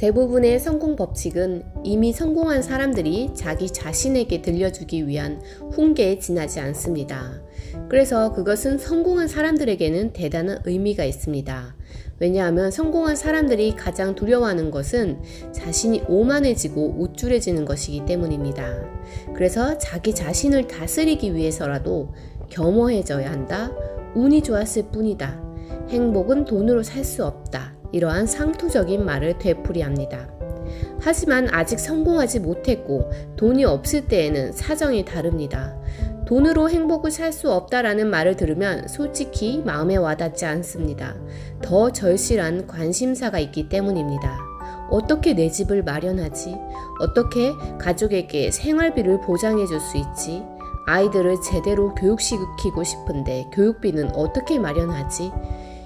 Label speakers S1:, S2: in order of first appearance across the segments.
S1: 대부분의 성공 법칙은 이미 성공한 사람들이 자기 자신에게 들려주기 위한 훈계에 지나지 않습니다. 그래서 그것은 성공한 사람들에게는 대단한 의미가 있습니다. 왜냐하면 성공한 사람들이 가장 두려워하는 것은 자신이 오만해지고 우쭐해지는 것이기 때문입니다. 그래서 자기 자신을 다스리기 위해서라도 겸허해져야 한다. 운이 좋았을 뿐이다. 행복은 돈으로 살 수 없다. 이러한 상투적인 말을 되풀이합니다. 하지만 아직 성공하지 못했고 돈이 없을 때에는 사정이 다릅니다. 돈으로 행복을 살 수 없다라는 말을 들으면 솔직히 마음에 와닿지 않습니다. 더 절실한 관심사가 있기 때문입니다. 어떻게 내 집을 마련하지? 어떻게 가족에게 생활비를 보장해 줄 수 있지? 아이들을 제대로 교육시키고 싶은데 교육비는 어떻게 마련하지?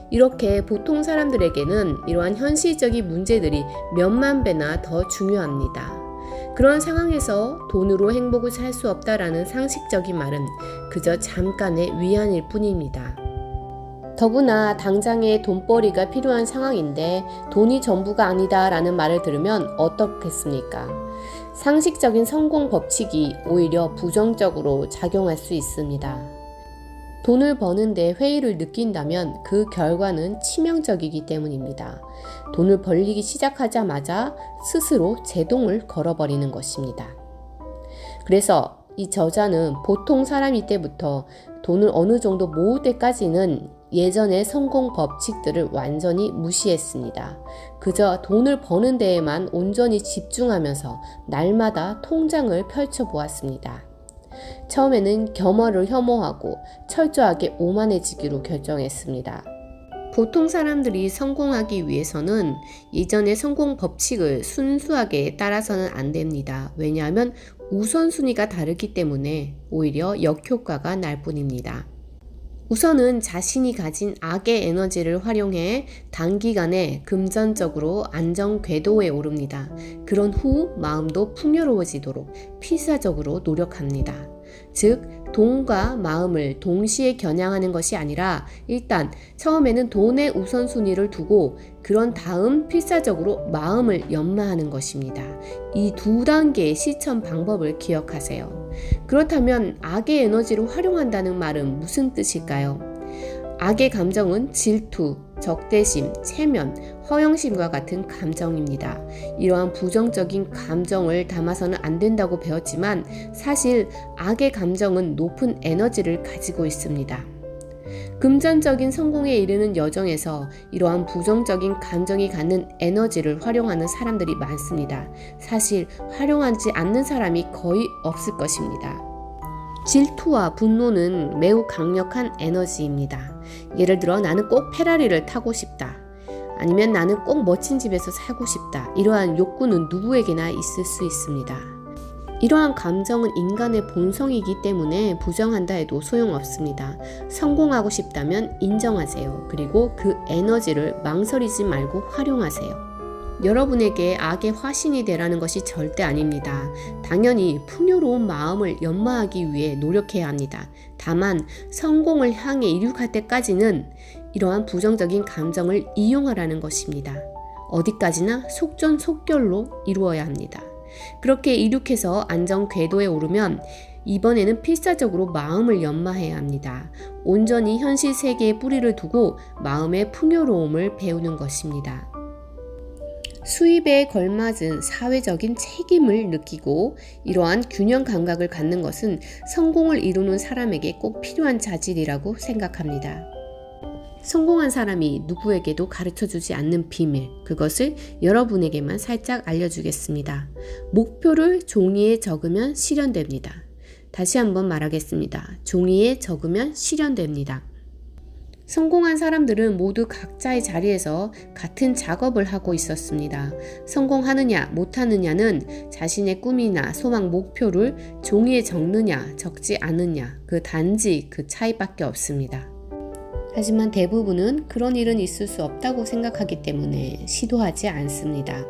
S1: 이렇게 보통 사람들에게는 이러한 현실적인 문제들이 몇만 배나 더 중요합니다. 그런 상황에서 돈으로 행복을 살 수 없다라는 상식적인 말은 그저 잠깐의 위안일 뿐입니다. 더구나 당장에 돈벌이가 필요한 상황인데 돈이 전부가 아니다라는 말을 들으면 어떻겠습니까? 상식적인 성공 법칙이 오히려 부정적으로 작용할 수 있습니다. 돈을 버는데 회의를 느낀다면 그 결과는 치명적이기 때문입니다. 돈을 벌리기 시작하자마자 스스로 제동을 걸어버리는 것입니다. 그래서 이 저자는 보통 사람일 때부터 돈을 어느 정도 모을 때까지는 예전의 성공 법칙들을 완전히 무시했습니다. 그저 돈을 버는 데에만 온전히 집중하면서 날마다 통장을 펼쳐보았습니다. 처음에는 겸허를 혐오하고 철저하게 오만해지기로 결정했습니다. 보통 사람들이 성공하기 위해서는 이전의 성공 법칙을 순수하게 따라서는 안 됩니다. 왜냐하면 우선순위가 다르기 때문에 오히려 역효과가 날 뿐입니다. 우선은 자신이 가진 악의 에너지를 활용해 단기간에 금전적으로 안정 궤도에 오릅니다. 그런 후 마음도 풍요로워지도록 필사적으로 노력합니다. 즉, 돈과 마음을 동시에 겨냥하는 것이 아니라 일단 처음에는 돈의 우선순위를 두고 그런 다음 필사적으로 마음을 연마하는 것입니다. 이 두 단계의 실천 방법을 기억하세요. 그렇다면 악의 에너지를 활용한다는 말은 무슨 뜻일까요? 악의 감정은 질투, 적대심, 체면, 허영심과 같은 감정입니다. 이러한 부정적인 감정을 담아서는 안 된다고 배웠지만 사실 악의 감정은 높은 에너지를 가지고 있습니다. 금전적인 성공에 이르는 여정에서 이러한 부정적인 감정이 갖는 에너지를 활용하는 사람들이 많습니다. 사실 활용하지 않는 사람이 거의 없을 것입니다. 질투와 분노는 매우 강력한 에너지입니다. 예를 들어 나는 꼭 페라리를 타고 싶다. 아니면 나는 꼭 멋진 집에서 살고 싶다. 이러한 욕구는 누구에게나 있을 수 있습니다. 이러한 감정은 인간의 본성이기 때문에 부정한다 해도 소용없습니다. 성공하고 싶다면 인정하세요. 그리고 그 에너지를 망설이지 말고 활용하세요. 여러분에게 악의 화신이 되라는 것이 절대 아닙니다. 당연히 풍요로운 마음을 연마하기 위해 노력해야 합니다. 다만 성공을 향해 이륙할 때까지는 이러한 부정적인 감정을 이용하라는 것입니다. 어디까지나 속전속결로 이루어야 합니다. 그렇게 이륙해서 안정 궤도에 오르면 이번에는 필사적으로 마음을 연마해야 합니다. 온전히 현실 세계에 뿌리를 두고 마음의 풍요로움을 배우는 것입니다. 수입에 걸맞은 사회적인 책임을 느끼고 이러한 균형 감각을 갖는 것은 성공을 이루는 사람에게 꼭 필요한 자질이라고 생각합니다. 성공한 사람이 누구에게도 가르쳐주지 않는 비밀, 그것을 여러분에게만 살짝 알려주겠습니다. 목표를 종이에 적으면 실현됩니다. 다시 한번 말하겠습니다. 종이에 적으면 실현됩니다. 성공한 사람들은 모두 각자의 자리에서 같은 작업을 하고 있었습니다. 성공하느냐 못하느냐는 자신의 꿈이나 소망 목표를 종이에 적느냐 적지 않느냐 단지 그 차이밖에 없습니다. 하지만 대부분은 그런 일은 있을 수 없다고 생각하기 때문에 시도하지 않습니다.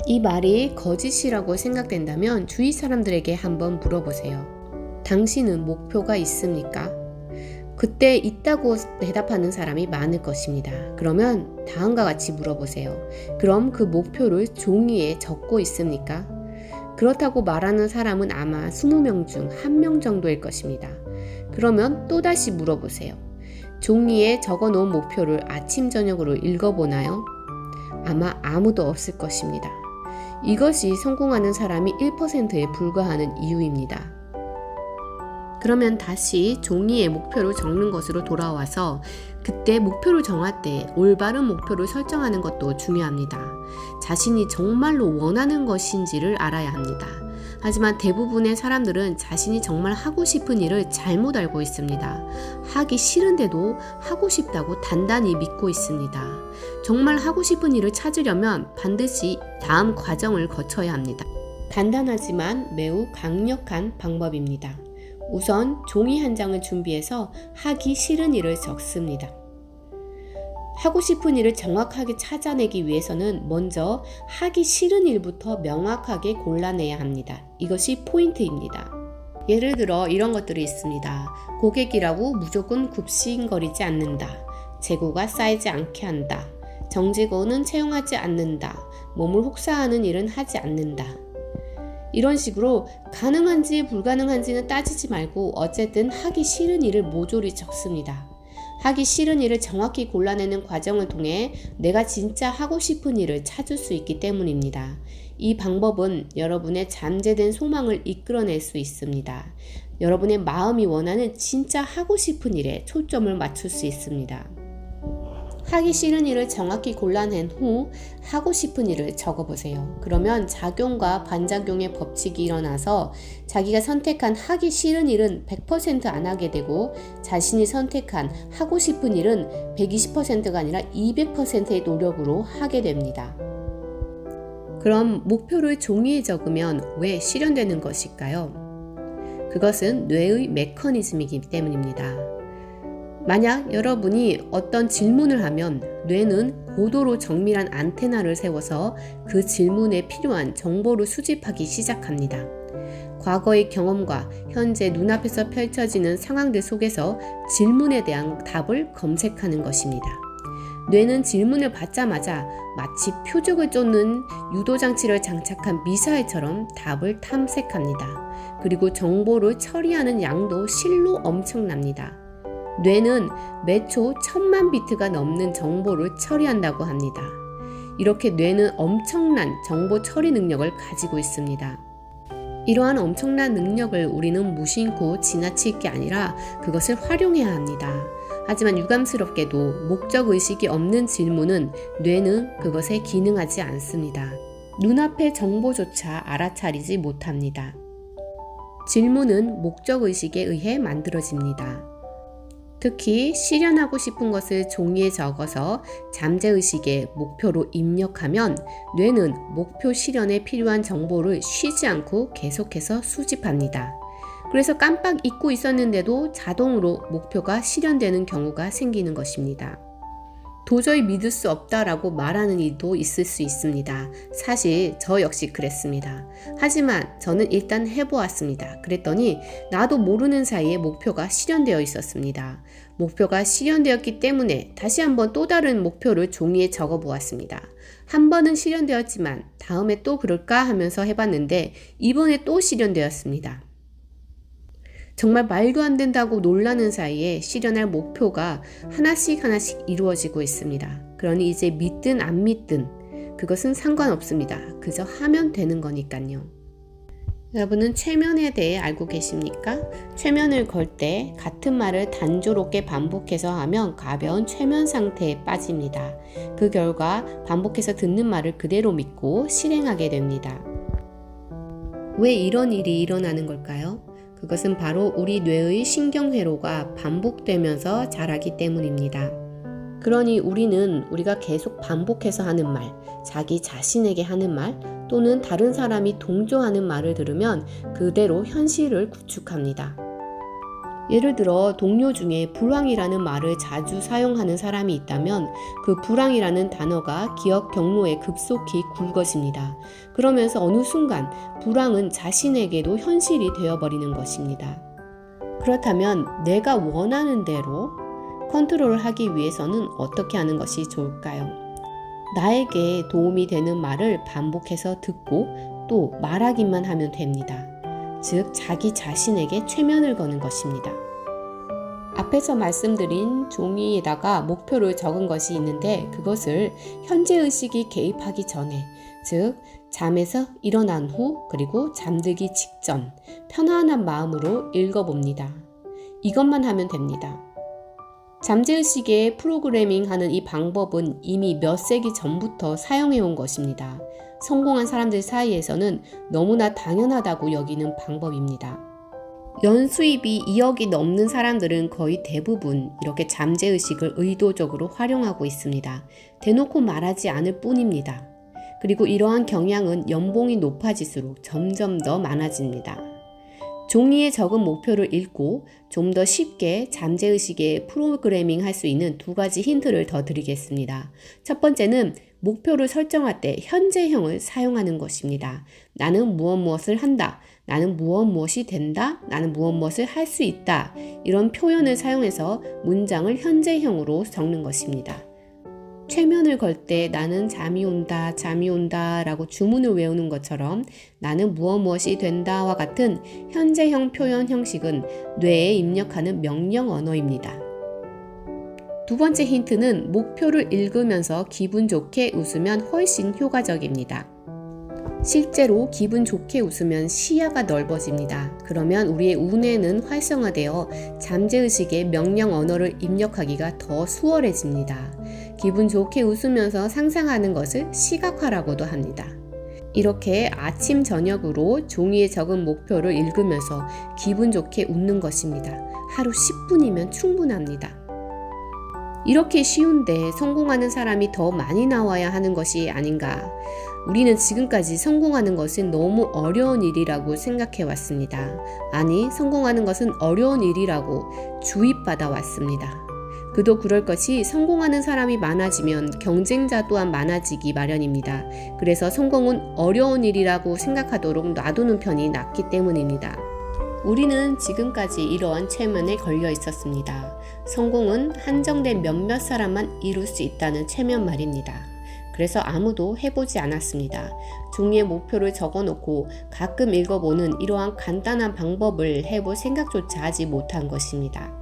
S1: 이 말이 거짓이라고 생각된다면 주위 사람들에게 한번 물어보세요. 당신은 목표가 있습니까? 그때 있다고 대답하는 사람이 많을 것입니다. 그러면 다음과 같이 물어보세요. 그럼 그 목표를 종이에 적고 있습니까? 그렇다고 말하는 사람은 아마 20명 중 1명 정도일 것입니다. 그러면 또다시 물어보세요. 종이에 적어 놓은 목표를 아침 저녁으로 읽어보나요? 아마 아무도 없을 것입니다. 이것이 성공하는 사람이 1%에 불과하는 이유입니다. 그러면 다시 종이에 목표를 적는 것으로 돌아와서 그때 목표를 정할 때 올바른 목표를 설정하는 것도 중요합니다. 자신이 정말로 원하는 것인지를 알아야 합니다. 하지만 대부분의 사람들은 자신이 정말 하고 싶은 일을 잘못 알고 있습니다. 하기 싫은데도 하고 싶다고 단단히 믿고 있습니다. 정말 하고 싶은 일을 찾으려면 반드시 다음 과정을 거쳐야 합니다. 간단하지만 매우 강력한 방법입니다. 우선 종이 한 장을 준비해서 하기 싫은 일을 적습니다. 하고 싶은 일을 정확하게 찾아내기 위해서는 먼저 하기 싫은 일부터 명확하게 골라내야 합니다. 이것이 포인트입니다. 예를 들어 이런 것들이 있습니다. 고객이라고 무조건 굽신거리지 않는다. 재고가 쌓이지 않게 한다. 정직원은 채용하지 않는다. 몸을 혹사하는 일은 하지 않는다. 이런 식으로 가능한지 불가능한지는 따지지 말고 어쨌든 하기 싫은 일을 모조리 적습니다. 하기 싫은 일을 정확히 골라내는 과정을 통해 내가 진짜 하고 싶은 일을 찾을 수 있기 때문입니다. 이 방법은 여러분의 잠재된 소망을 이끌어낼 수 있습니다. 여러분의 마음이 원하는 진짜 하고 싶은 일에 초점을 맞출 수 있습니다. 하기 싫은 일을 정확히 골라낸 후 하고 싶은 일을 적어보세요. 그러면 작용과 반작용의 법칙이 일어나서 자기가 선택한 하기 싫은 일은 100% 안 하게 되고 자신이 선택한 하고 싶은 일은 120%가 아니라 200%의 노력으로 하게 됩니다. 그럼 목표를 종이에 적으면 왜 실현되는 것일까요? 그것은 뇌의 메커니즘이기 때문입니다. 만약 여러분이 어떤 질문을 하면 뇌는 고도로 정밀한 안테나를 세워서 그 질문에 필요한 정보를 수집하기 시작합니다. 과거의 경험과 현재 눈앞에서 펼쳐지는 상황들 속에서 질문에 대한 답을 검색하는 것입니다. 뇌는 질문을 받자마자 마치 표적을 쫓는 유도장치를 장착한 미사일처럼 답을 탐색합니다. 그리고 정보를 처리하는 양도 실로 엄청납니다. 뇌는 매초 1000만 비트가 넘는 정보를 처리한다고 합니다. 이렇게 뇌는 엄청난 정보 처리 능력을 가지고 있습니다. 이러한 엄청난 능력을 우리는 무심코 지나칠 게 아니라 그것을 활용해야 합니다. 하지만 유감스럽게도 목적의식이 없는 질문은 뇌는 그것에 기능하지 않습니다. 눈앞의 정보조차 알아차리지 못합니다. 질문은 목적의식에 의해 만들어집니다. 특히 실현하고 싶은 것을 종이에 적어서 잠재의식의 목표로 입력하면 뇌는 목표 실현에 필요한 정보를 쉬지 않고 계속해서 수집합니다. 그래서 깜빡 잊고 있었는데도 자동으로 목표가 실현되는 경우가 생기는 것입니다. 도저히 믿을 수 없다라고 말하는 이도 있을 수 있습니다. 사실 저 역시 그랬습니다. 하지만 저는 일단 해보았습니다. 그랬더니 나도 모르는 사이에 목표가 실현되어 있었습니다. 목표가 실현되었기 때문에 다시 한번 또 다른 목표를 종이에 적어 보았습니다. 한 번은 실현되었지만 다음에 또 그럴까 하면서 해봤는데 이번에 또 실현되었습니다. 정말 말도 안 된다고 놀라는 사이에 실현할 목표가 하나씩 이루어지고 있습니다. 그러니 이제 믿든 안 믿든 그것은 상관없습니다. 그저 하면 되는 거니까요. 여러분은 최면에 대해 알고 계십니까? 최면을 걸 때 같은 말을 단조롭게 반복해서 하면 가벼운 최면 상태에 빠집니다. 그 결과 반복해서 듣는 말을 그대로 믿고 실행하게 됩니다. 왜 이런 일이 일어나는 걸까요? 그것은 바로 우리 뇌의 신경회로가 반복되면서 자라기 때문입니다. 그러니 우리는 우리가 계속 반복해서 하는 말, 자기 자신에게 하는 말, 또는 다른 사람이 동조하는 말을 들으면 그대로 현실을 구축합니다. 예를 들어 동료 중에 불황이라는 말을 자주 사용하는 사람이 있다면 그 불황이라는 단어가 기억 경로에 급속히 굵어집니다. 그러면서 어느 순간 불황은 자신에게도 현실이 되어버리는 것입니다. 그렇다면 내가 원하는 대로 컨트롤을 하기 위해서는 어떻게 하는 것이 좋을까요? 나에게 도움이 되는 말을 반복해서 듣고 또 말하기만 하면 됩니다. 즉, 자기 자신에게 최면을 거는 것입니다. 앞에서 말씀드린 종이에다가 목표를 적은 것이 있는데 그것을 현재의식이 개입하기 전에, 즉 잠에서 일어난 후 그리고 잠들기 직전 편안한 마음으로 읽어봅니다. 이것만 하면 됩니다. 잠재의식에 프로그래밍하는 이 방법은 이미 몇 세기 전부터 사용해온 것입니다. 성공한 사람들 사이에서는 너무나 당연하다고 여기는 방법입니다. 연수입이 2억이 넘는 사람들은 거의 대부분 이렇게 잠재의식을 의도적으로 활용하고 있습니다. 대놓고 말하지 않을 뿐입니다. 그리고 이러한 경향은 연봉이 높아질수록 점점 더 많아집니다. 종이에 적은 목표를 읽고 좀 더 쉽게 잠재의식에 프로그래밍 할 수 있는 2가지 힌트를 더 드리겠습니다. 첫 번째는 목표를 설정할 때 현재형을 사용하는 것입니다. 나는 무엇을 한다. 나는 무엇이 된다. 나는 무엇을 할 수 있다. 이런 표현을 사용해서 문장을 현재형으로 적는 것입니다. 최면을 걸 때 나는 잠이 온다 라고 주문을 외우는 것처럼 나는 무엇이 된다와 같은 현재형 표현 형식은 뇌에 입력하는 명령 언어입니다. 두 번째 힌트는 목표를 읽으면서 기분 좋게 웃으면 훨씬 효과적입니다. 실제로 기분 좋게 웃으면 시야가 넓어집니다. 그러면 우리의 우뇌는 활성화되어 잠재의식의 명령 언어를 입력하기가 더 수월해집니다. 기분 좋게 웃으면서 상상하는 것을 시각화라고도 합니다. 이렇게 아침 저녁으로 종이에 적은 목표를 읽으면서 기분 좋게 웃는 것입니다. 하루 10분이면 충분합니다. 이렇게 쉬운데 성공하는 사람이 더 많이 나와야 하는 것이 아닌가. 우리는 지금까지 성공하는 것은 너무 어려운 일이라고 생각해 왔습니다. 아니, 성공하는 것은 어려운 일이라고 주입받아 왔습니다. 그도 그럴 것이 성공하는 사람이 많아지면 경쟁자 또한 많아지기 마련입니다. 그래서 성공은 어려운 일이라고 생각하도록 놔두는 편이 낫기 때문입니다. 우리는 지금까지 이러한 체면에 걸려 있었습니다. 성공은 한정된 몇몇 사람만 이룰 수 있다는 체면 말입니다. 그래서 아무도 해보지 않았습니다. 종이에 목표를 적어놓고 가끔 읽어보는 이러한 간단한 방법을 해볼 생각조차 하지 못한 것입니다.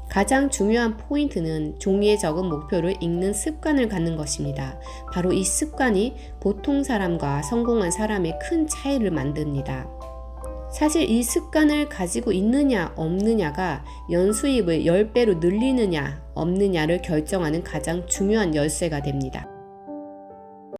S1: 가장 중요한 포인트는 종이에 적은 목표를 읽는 습관을 갖는 것입니다. 바로 이 습관이 보통 사람과 성공한 사람의 큰 차이를 만듭니다. 사실 이 습관을 가지고 있느냐 없느냐가 연수입을 10배로 늘리느냐 없느냐를 결정하는 가장 중요한 열쇠가 됩니다.